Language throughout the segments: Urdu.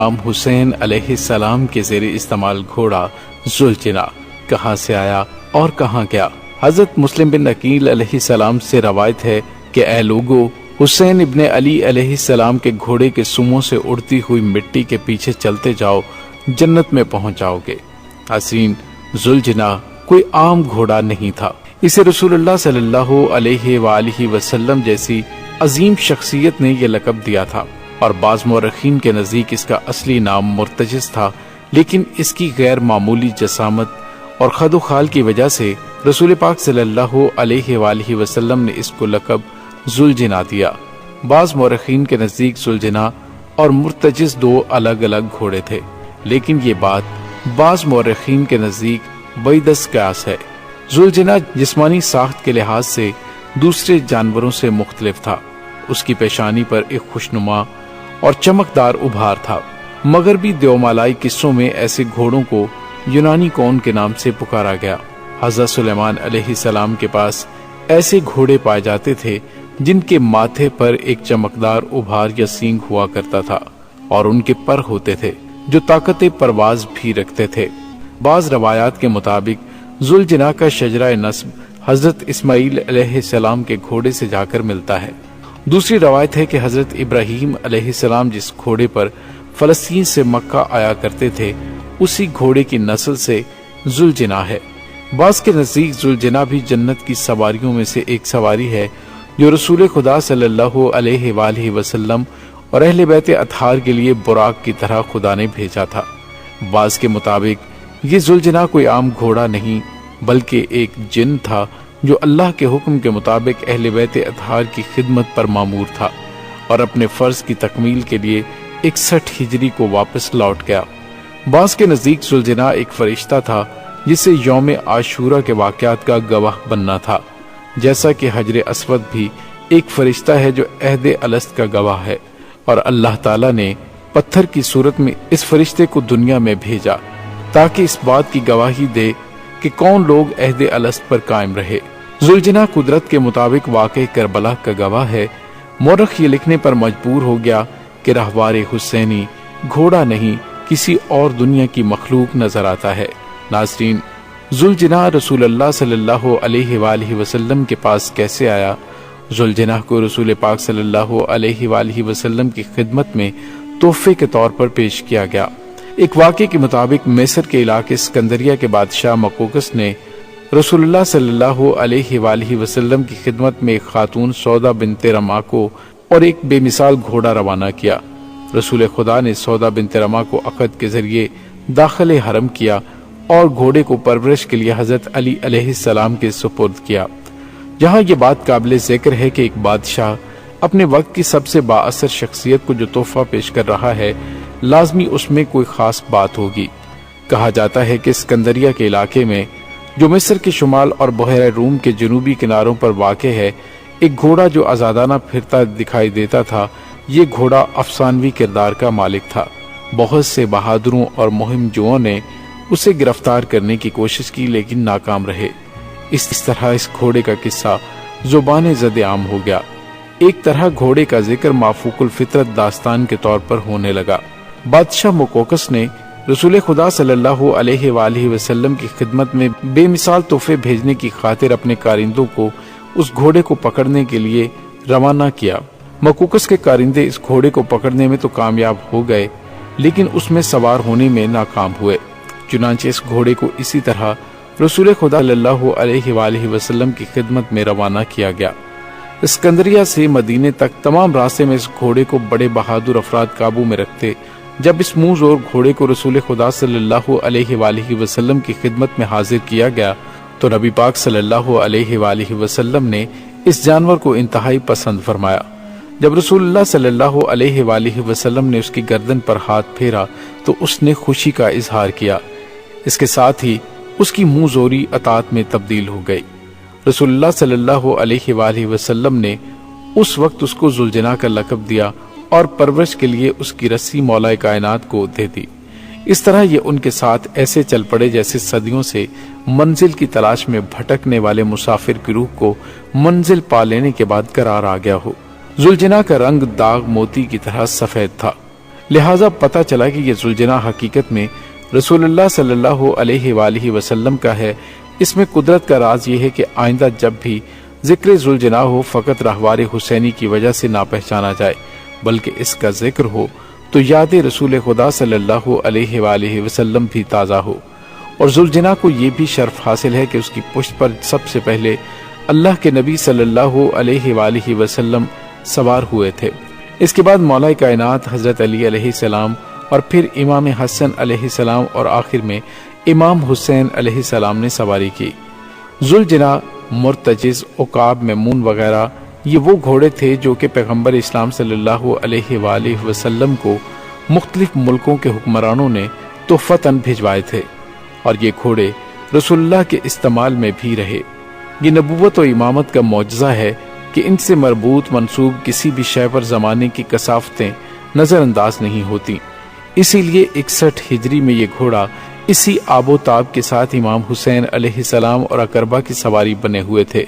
امام حسین علیہ السلام کے زیر استعمال گھوڑا ذوالجناح کہاں سے آیا اور کہاں گیا؟ حضرت مسلم بن عقیل علیہ السلام سے روایت ہے کہ اے لوگو، حسین ابن علی علیہ السلام کے گھوڑے کے سموں سے اڑتی ہوئی مٹی کے پیچھے چلتے جاؤ، جنت میں پہنچ جاؤ گے۔ حسین ذوالجناح کوئی عام گھوڑا نہیں تھا، اسے رسول اللہ صلی اللہ علیہ وآلہ وسلم جیسی عظیم شخصیت نے یہ لقب دیا تھا، اور بعض مورخین کے نزدیک اس کا اصلی نام مرتجز تھا، لیکن اس کی غیر معمولی جسامت اور خد و خال کی وجہ سے رسول پاک صلی اللہ علیہ وآلہ وسلم نے اس کو لقب ذوالجناح دیا۔ بعض مورخین کے نزدیک ذوالجناح اور مرتجز دو الگ الگ گھوڑے تھے، لیکن یہ بات بعض مورخین کے نزدیک بعید قیاس ہے۔ ذوالجناح جسمانی ساخت کے لحاظ سے دوسرے جانوروں سے مختلف تھا۔ اس کی پیشانی پر ایک خوشنما اور چمکدار ابھار تھا۔ مغربی دیومالائی قصوں میں ایسے گھوڑوں کو یونانی کون کے نام سے پکارا گیا۔ حضرت سلیمان علیہ السلام کے پاس ایسے گھوڑے پائے جاتے تھے جن کے ماتھے پر ایک چمکدار ابھار یا سینگ ہوا کرتا تھا، اور ان کے پر ہوتے تھے جو طاقت پرواز بھی رکھتے تھے۔ بعض روایات کے مطابق ذوالجناح کا شجرہ نسب حضرت اسماعیل علیہ السلام کے گھوڑے سے جا کر ملتا ہے۔ دوسری روایت ہے کہ حضرت ابراہیم علیہ السلام جس گھوڑے پر فلسطین سے مکہ آیا کرتے تھے، اسی گھوڑے کی نسل سے ذوالجناح ہے۔ بعض کے نزدیک ذوالجناح بھی جنت کی سواریوں میں سے ایک سواری ہے جو رسول خدا صلی اللہ علیہ وآلہ وسلم اور اہل بیت اطہار کے لیے براق کی طرح خدا نے بھیجا تھا۔ بعض کے مطابق یہ ذوالجناح کوئی عام گھوڑا نہیں بلکہ ایک جن تھا جو اللہ کے حکم کے مطابق اہل بیت اطہار کی خدمت پر مامور تھا، اور اپنے فرض کی تکمیل کے لیے 61 ہجری کو واپس لوٹ گیا۔ بعض کے نزدیک ذوالجناح ایک فرشتہ تھا جسے یوم عاشورہ کے واقعات کا گواہ بننا تھا، جیسا کہ حجر اسود بھی ایک فرشتہ ہے جو عہد الست کا گواہ ہے، اور اللہ تعالیٰ نے پتھر کی صورت میں اس فرشتے کو دنیا میں بھیجا تاکہ اس بات کی گواہی دے کہ کون لوگ عہد الست پر قائم رہے۔ ذوالجناح قدرت کے مطابق واقع کربلا کا گواہ ہے۔ مورخ یہ لکھنے پر مجبور ہو گیا کہ رہوار حسینی گھوڑا نہیں کسی اور دنیا کی مخلوق نظر آتا ہے۔ ناظرین، ذوالجناح رسول اللہ صلی اللہ علیہ وآلہ وسلم کے پاس کیسے آیا؟ ذوالجناح کو رسول پاک صلی اللہ علیہ وآلہ وسلم کی خدمت میں تحفے کے طور پر پیش کیا گیا۔ ایک واقعے کے مطابق مصر کے علاقے اسکندریہ کے بادشاہ مقوقس نے رسول اللہ صلی اللہ علیہ وآلہ وسلم کی خدمت میں ایک خاتون سودا بنت رما کو اور ایک بے مثال گھوڑا روانہ کیا۔ رسول خدا نے سودا بنت رما کو عقد کے ذریعے داخل حرم کیا اور گھوڑے کو پرورش کے لیے حضرت علی علیہ السلام کے سپرد کیا۔ جہاں یہ بات قابل ذکر ہے کہ ایک بادشاہ اپنے وقت کی سب سے با اثر شخصیت کو جو تحفہ پیش کر رہا ہے، لازمی اس میں کوئی خاص بات ہوگی۔ کہا جاتا ہے کہ اسکندریہ کے علاقے میں جو مصر کے شمال اور بحیرہ روم کے جنوبی کناروں پر واقع ہے، ایک گھوڑا جو آزادانہ پھرتا دکھائی دیتا تھا۔ یہ گھوڑا افسانوی کردار کا مالک تھا۔ بہت سے بہادروں اور مہم جوؤں نے اسے گرفتار کرنے کی کوشش کی لیکن ناکام رہے۔ اس طرح اس گھوڑے کا قصہ زبان زد عام ہو گیا۔ ایک طرح گھوڑے کا ذکر مافوق الفطرت داستان کے طور پر ہونے لگا۔ بادشاہ مقوقس نے رسول خدا صلی اللہ علیہ وآلہ وسلم کی خدمت میں بے مثال تحفے بھیجنے کی خاطر اپنے کارندوں کو اس گھوڑے کو پکڑنے کے لیے روانہ کیا۔ مقوقس کے کارندے اس گھوڑے کو پکڑنے میں تو کامیاب ہو گئے لیکن اس میں سوار ہونے میں ناکام ہوئے۔ چنانچہ اس گھوڑے کو اسی طرح رسول خدا صلی اللہ علیہ وآلہ وسلم کی خدمت میں روانہ کیا گیا۔ اسکندریہ سے مدینے تک تمام راستے میں اس گھوڑے کو بڑے بہادر افراد قابو میں رکھتے۔ جب اس منہ زور گھوڑے کو رسول خدا صلی اللہ علیہ وآلہ وسلم کی خدمت میں حاضر کیا گیا تو نبی پاک صلی اللہ علیہ وآلہ وسلم نے اس جانور کو انتہائی پسند فرمایا۔ جب رسول اللہ صلی اللہ علیہ وآلہ وسلم نے اس کی گردن پر ہاتھ پھیرا تو اس نے خوشی کا اظہار کیا۔ اس کے ساتھ ہی اس کی منہ زوری اطاعت میں تبدیل ہو گئی۔ رسول اللہ صلی اللہ علیہ وآلہ وسلم نے اس وقت اس کو ذوالجناح کا لقب دیا اور پرورش کے لیے اس کی رسی مولا کائنات کو دے دی۔ اس طرح یہ ان کے ساتھ ایسے چل پڑے جیسے صدیوں سے منزل کی تلاش میں بھٹکنے والے مسافر کی روح کو منزل پا لینے کے بعد قرار آ گیا ہو۔ ذوالجناح کا رنگ داغ موتی کی طرح سفید تھا، لہٰذا پتہ چلا کہ یہ ذوالجناح حقیقت میں رسول اللہ صلی اللہ علیہ وآلہ وسلم کا ہے۔ اس میں قدرت کا راز یہ ہے کہ آئندہ جب بھی ذکر ذوالجناح ہو فقط راہوار حسینی کی وجہ سے نہ پہچانا جائے، بلکہ اس کا ذکر ہو تو یاد رسول خدا صلی اللہ علیہ وآلہ وسلم بھی تازہ ہو۔ اور ذوالجناح کو یہ بھی شرف حاصل ہے کہ اس کی پشت پر سب سے پہلے اللہ کے نبی صلی اللہ علیہ وآلہ وسلم سوار ہوئے تھے۔ اس کے بعد مولا کائنات حضرت علی علیہ السلام، اور پھر امام حسن علیہ السلام، اور آخر میں امام حسین علیہ السلام نے سواری کی۔ ذوالجناح، مرتجز، عقاب، میمون وغیرہ یہ وہ گھوڑے تھے جو کہ پیغمبر اسلام صلی اللہ علیہ وآلہ وسلم کو مختلف ملکوں کے حکمرانوں نے تحفتاً بھجوائے تھے، اور یہ گھوڑے رسول اللہ کے استعمال میں بھی رہے۔ یہ نبوت و امامت کا معجزہ ہے کہ ان سے مربوط منسوب کسی بھی شے پر زمانے کی کثافتیں نظر انداز نہیں ہوتی۔ اسی لیے 61 ہجری میں یہ گھوڑا اسی آب و تاب کے ساتھ امام حسین علیہ السلام اور اقربا کی سواری بنے ہوئے تھے۔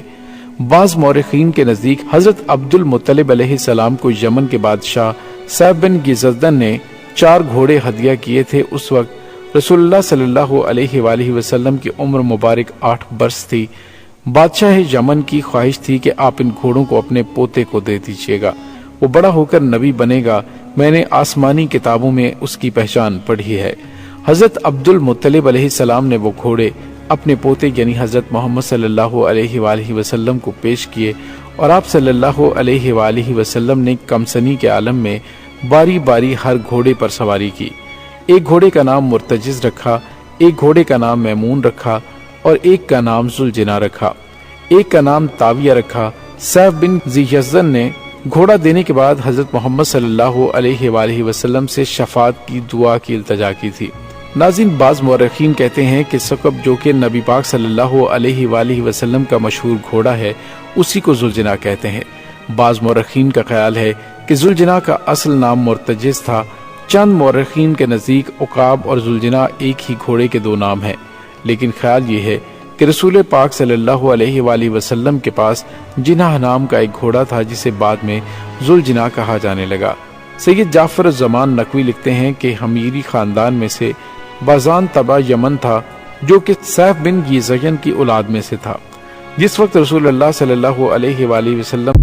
بعض مورخین کے نزدیک حضرت عبد المطلب علیہ السلام کو یمن کے بادشاہ سیف بن گزدن نے 4 گھوڑے ہدیہ کیے تھے۔ اس وقت رسول اللہ صلی اللہ علیہ وآلہ وسلم کی عمر مبارک 8 برس تھی۔ بادشاہ یمن کی خواہش تھی کہ آپ ان گھوڑوں کو اپنے پوتے کو دے دیجیے گا، وہ بڑا ہو کر نبی بنے گا۔ میں نے آسمانی کتابوں میں اس کی پہچان پڑھی ہے۔ حضرت عبد المطلب علیہ السلام نے وہ گھوڑے اپنے پوتے یعنی حضرت محمد صلی اللہ علیہ وآلہ وسلم کو پیش کیے، اور آپ صلی اللہ علیہ وآلہ وسلم نے کمسنی کے عالم میں باری باری ہر گھوڑے پر سواری کی۔ ایک گھوڑے کا نام مرتجز رکھا، ایک گھوڑے کا نام میمون رکھا، اور ایک کا نام ذوالجناح رکھا، ایک کا نام تاویہ رکھا۔ سیف بن ذییزن نے گھوڑا دینے کے بعد حضرت محمد صلی اللہ علیہ وآلہ وسلم سے شفاعت کی دعا کی التجا کی تھی۔ ناظرین، بعض مورخین کہتے ہیں کہ ثقب جو کہ نبی پاک صلی اللہ علیہ وآلہ وسلم کا مشہور گھوڑا ہے اسی کو ذوالجناح کہتے ہیں۔ بعض مورخین کا خیال ہے کہ ذوالجناح کا اصل نام مرتجز تھا۔ چند مورخین کے نزدیک عقاب اور ذوالجناح ایک ہی گھوڑے کے 2 نام ہیں، لیکن خیال یہ ہے کہ رسول پاک صلی اللہ علیہ وآلہ وسلم کے پاس جناح نام کا ایک گھوڑا تھا جسے بعد میں ذوالجناح کہا جانے لگا۔ سید جعفر الزمان نقوی لکھتے ہیں کہ حمیری خاندان میں سے بازان تبع یمن تھا جو کہ سیف بن گزین کی اولاد میں سے تھا۔ جس وقت رسول اللہ صلی اللہ علیہ وآلہ وسلم